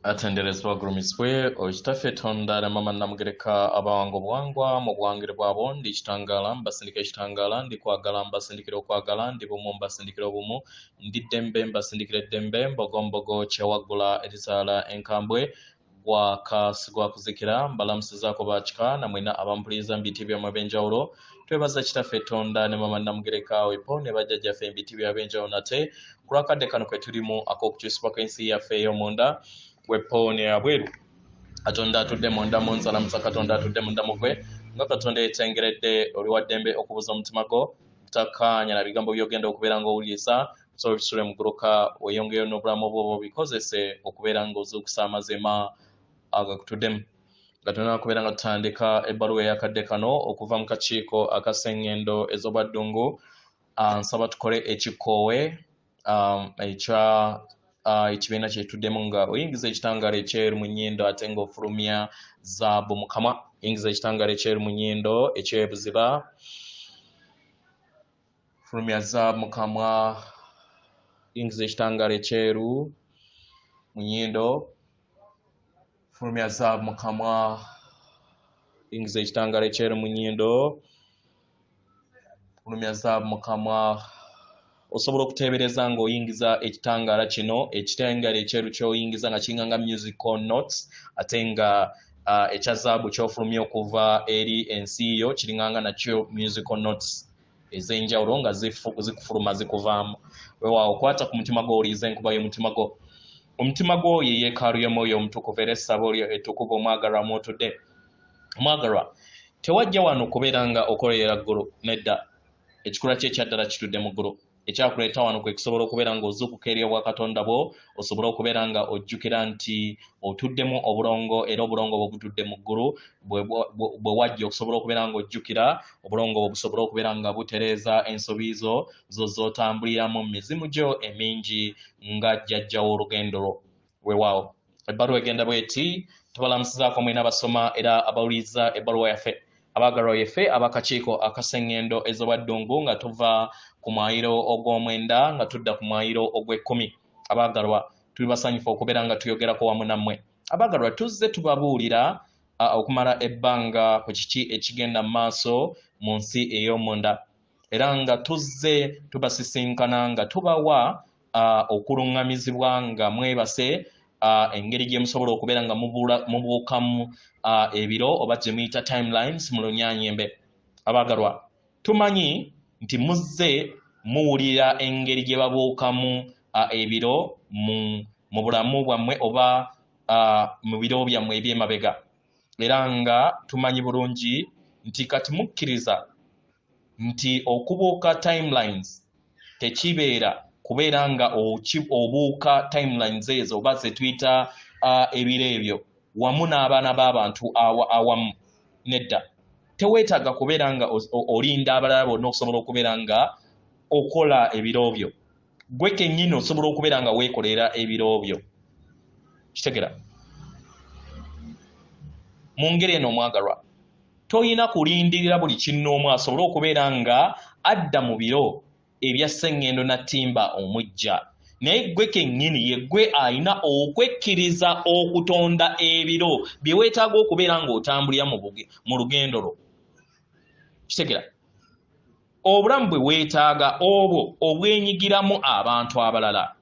atenderezwa gurumiswe okitafe tonda mama namugereka abawango bwangwa mu bwangire bwabo ndi kitangala mbasindike kitangala ndi kwagala mbasindikire okwagala ndi bumu mbasindikire obumu ndi dembe mbasindikire dembe mbogombogo kyewagula erisala enkambwe bwakasigwa kuzikira mbalamusizaako bakika namwena abampuliza mbiti byamabenjawulo twebaza kitafe tonda ne mama namugereka wepo ne bajjajjaffe mbiti byabenjawulo nate kulakadde kano kwe tulimu ak'okukyusibwako ensi yaffe ey'omunda wepo ne abweru katonda atudde munda mu nsalamusa katonda atudde munda mugwe nga katonda yetengeredde oli wa ddembe okubuza omutima gwo takanya na bigambo byogenda okubeera ng'owuliriza so bisule muguruka weyongeyo n'obulamu bwo bikozese okubeera ng'ozuukusa amazima agakutuddemu katonda okubeera nga tutandika ebbaluwa eyakadde kano okuva mu kakiiko aka Sengendo ez'obwa Ddungu. Nsaba tukole ekikoowe ekya ekibiina kyetuddemu nga oyingiza ekitangaala ekyeru mu nnyindo ate ng'ofulumya zaabu mu kamwa. Yingiza ekitangaala ekyeru mu nnyindo ekyebuziba, fulumya zaabu mu kamwa. Yingiza ekitangaala ekyeru mu nnyindo, fulumya zaabu mu kamwa. Yingiza ekitangaala ekyeru mu nnyindo, fulumya zaabu mu kamwa. Osobola okuteebereza ng'oyingiza ekitangaala kino, ekitangaala ekyeru ky'oyingiza nga kinganga musical notes ate nga ekya zaabu ky'ofulumya okuva eri ensi yo kiringanga nakyo musical notes ez'enjawulo nga zikufuluma zikuvaamu. Weewaawo kwata ku mutima gwo owuliriza enkuba y'omutima gwo. Omutima gwo ye yeekaalu y'omwoyo omutukuvu era essabo lyo ettukuvu omwagalwa mw'otudde. Omwagalwa tewajja wano okubeera nga okolera ggulu nedda. Ekikula kye ekyaddala kitudde mu ggulu. Ekyakuleeta wano kwe kusobola okubeera ng'ozuukuka eri obwakatonda bwo, osobola okubeera nga ojjukira nti otuddemu obulongo era obulongo bwe butudde mu ggulu bwe wajja okusobola okubeera ng'ojjukira obulongo bwe busobola okubeera nga butereeza ensobi zo z'otambuliramu mu mizimu gyo emingi nga jjajjawo olugendo lwo. Weewaawo ebbaluwa egenda bw'eti tubalamusizaako mwena abasoma era abawuliriza ebbaluwa yaffe. Abaagalwa yaffe ab'akakiiko aka Sengendo ez'obwa Ddungu nga tuva ku mwayiro ogw'omwenda nga tudda ku mwayiro ogw'ekkumi. Abaagalwa tuli basanyufu okubeera nga tuyogerako wamu nammwe. Abaagalwa tuzze tubabuulira okumala ebbanga ku kiki ekigenda mu maaso mu nsi ey'omunda era nga tuzze tubasisinkana nga tubawa okuluŋŋamizibwa nga mwebase engeri gye musobola okubeera nga mubuukamu ebiro oba gye muyita timelines mu Lunyanyembe. Abaagalwa tumanyi nti muzze muwulira engeri gye babuukamu ebiro mu bulamu bwammwe oba mu biro byammwe eby'emabega era nga tumanyi bulungi nti kati mukkiriza nti okubuuka timelines tekibeera kubeera nga obuuka timelines ezo oba ze tuyita ebiro ebyo wamu n'abaana b'abantu awamu. Nedda, teweetaaga kubeera nga olinda abalala bonna okusobola okubeera nga okola ebiro byo. Gwe kennyini osobola okubeera nga weekolera ebiro byo. Kitegera? Mu ngeri eno omwagalwa, toyina kulindirira buli kinnoomu asobole okubeera nga adda mu biro ebya Sengendo na Ttimba omujja. Naye gwe kennyini ye gwe ayina okwekkiriza okutonda ebiro bye weetaaga okubeera ng'otambulira mu lugendo lwo. Kitegera? Obulamu bwe weetaaga obwo obwenyigiramu abantu abalala.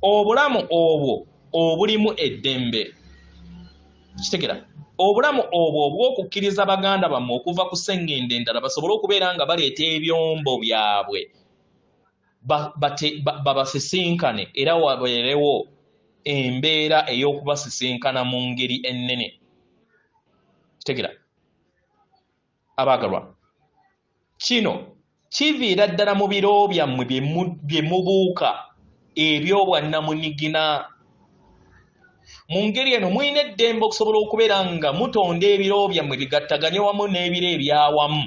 Obulamu obwo obulimu eddembe. Kitegera? Obulamu obwo obw'okukkiriza baganda bammwe okuva ku Sengendo endala basobole okubeera nga baleeta ebyombo byabwe babasisinkane era wabeerewo embeera ey'okubasisinkana mu ngeri ennene. Kitegera? Abaagalwa, kino kiviira ddala mu biro byammwe bye mubuuka eby'obwannamunigina. Mu ngeri eno mulina eddembe okusobola okubeera nga mutonda ebiro byammwe bigattaganye wamu n'ebiro ebyawamu.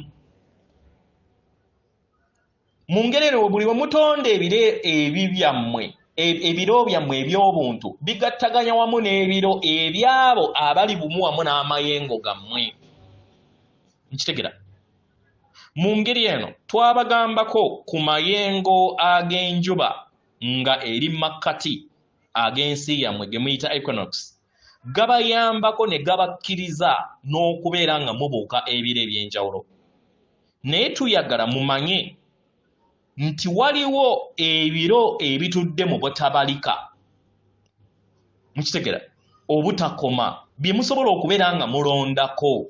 Mu ngeri eno buli we mutonda ebiro byammwe eby'obuntu bigattaganya wamu n'ebiro ebyabo abali bumu wamu n'amayengo gammwe. Nkitegera? Mu ngeri eno twabagambako ku mayengo ag'enjuba nga eri makkati ag'ensi yammwe ge muyita equinox gabayambako ne gabakkiriza n'okubeera nga mubuuka ebiro eby'enjawulo. Naye tuyagala mumanye nti waliwo ebiro ebitudde mu butabalika, mukitegera, obutakoma bye musobola okubeera nga mulondako,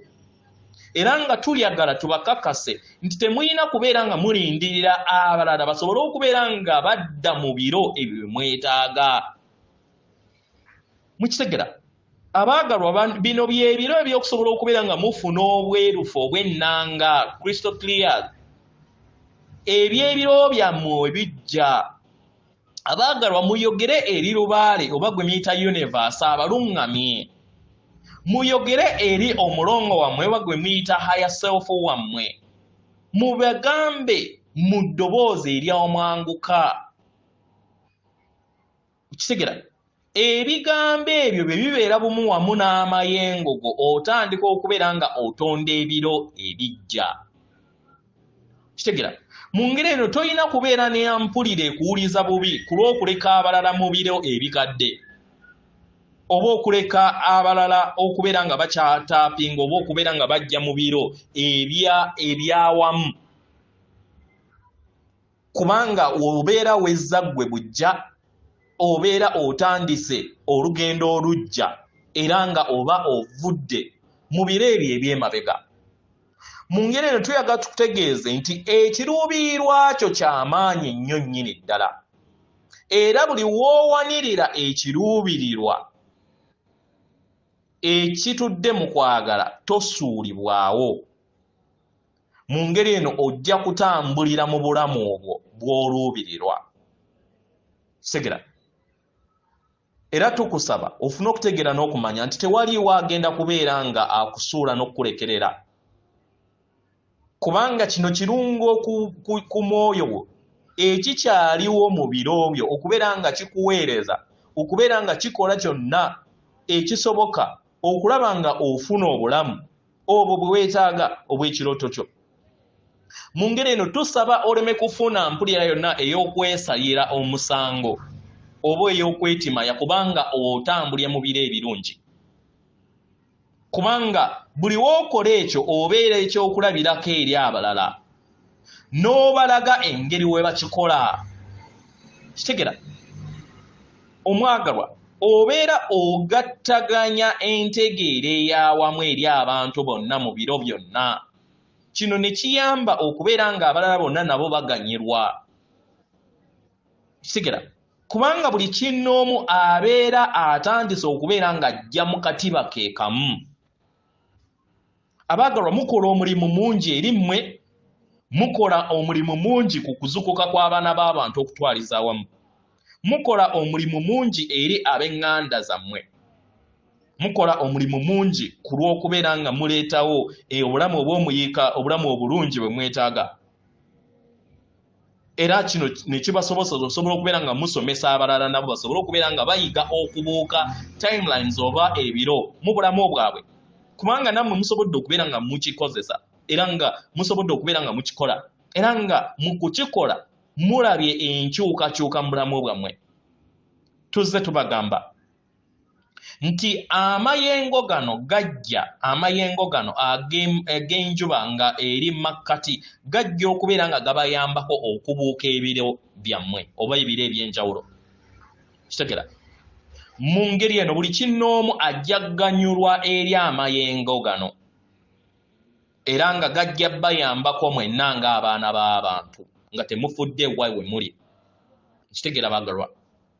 era nga tuyagala tubakakase nti temulina kubeera nga mulindirira abalala basobole okubeera nga badda mu biro ebyo bye mwetaaga. Mukitegera, abaagalwa bino byebiro ebyokusobola okubeera nga mufuna obwerufu obw'ennanga crystal clear ebyebiro byammwe bijja. Abaagalwa muyogere eri lubaale oba gwe muyita universe abalungamye, muyogere eri omulongo wammwe oba gwe muyita higher self wammwe, mubagambe mu ddoboozi ery'omwanguka. Kitegera, ebigambo ebyo bye bibeera bumu wamu n'amayengo go otandika okubeera nga otonda ebiro ebijja. Kitegera, mu ngeri eno tolina kubeera ne mpulira ekuwuliza bubi ku lw'okuleka abalala mu biro ebikadde, oba okuleka abalala okubeera nga bakyataapinga oba okubeera nga bajja mu biro ebyawamu, kubanga obeera wezza ggwe bujja, obeera otandise olugendo olujja era nga oba ovudde mu biro ebyo eby'emabega. Mu ngeri eno tuyagala tukutegeeze nti ekiruubirirwa kyo ky'amaanyi nnyo nnyini ddala, era buli w'owanirira ekiruubirirwa ekitudde mu kwagala tosuulibwawo. Mu ngeri eno ojja kutambulira mu bulamu obwo bw'oluubirirwa. Segera, era tukusaba ofune okutegeera n'okumanya nti tewaliwo agenda kubeera nga akusuula n'okukulekerera, kubanga kino kirungo ku mwoyo gwo ekikyaliwo mu biro byo okubeera nga kikuweereza, okubeera nga kikola kyonna ekisoboka okulaba nga ofuna obulamu obwo bwe weetaaga obw'ekirooto kyo. Mu ngeri eno tusaba oleme kufuna mpulira yonna ey'okwesalira omusango oba ey'okwetimaya kubanga otambulira mu biro ebirungi, kubanga buli w'okola ekyo obeera ekyokulabirako eri abalala n'obalaga engeri we bakikola. Kitegera, omwagalwa, obeera ogattaganya entegeera ey'awamu eri abantu bonna mu biro byonna. Kino ne kiyamba okubeera nga abalala bonna nabo baganyirwa. Kitegera, kubanga buli kinnoomu abeera atandise okubeera ng'ajja mu katiba ke kamu. Abaagalwa, mukola omulimu mungi eri mmwe, mukola omulimu mungi ku kuzukuka kw'abaana b'abantu okutwaliza awamu, mukola omulimu mungi eri ab'eŋŋanda zammwe, mukola omulimu mungi ku lw'okubeera nga muleetawo obulamu obw'omuyiika, obulamu obulungi bwe mwetaaga. Era kino ne kibasobozesa okusobola okubeera nga musomesa abalala nabo basobole okubeera nga bayiga okubuuka timelines oba ebiro mu bulamu bwabwe, kubanga nammwe musobodde okubeera nga mukikozesa era nga musobodde okubeera nga mukikola, era nga mu kukikola mulabye enkyukakyuka mu bulamu bwammwe. Tuzze tubagamba nti amayengo gano gajja, amayengo gano ag'enjuba nga eri makkati gajja okubeera nga gabayambako okubuuka ebiro byammwe oba ebiro eby'enjawulo. Kitegera, mu ngeri eno buli kinnoomu ajja ganyulwa eri amayengo gano era nga gajja bayambako mwenna ng'abaana b'abantu nga temufudde we muli. Kitegera baagalwa,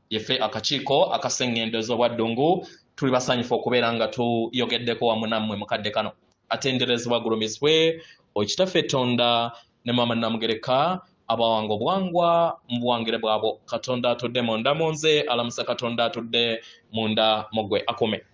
yeffe akakiiko aka Sengendo obwa Ddungu tuli basanyufu okubeera nga tuyogeddeko wamu nammwe mukadde kano. Atenderezebwa gulumizibwe Okitaffe Tonda ne Maama Namugereka abawanga obwangwa mu buwangire bwabo. Katonda atudde munda mu nze, alamusa Katonda atudde munda mu ggwe akume.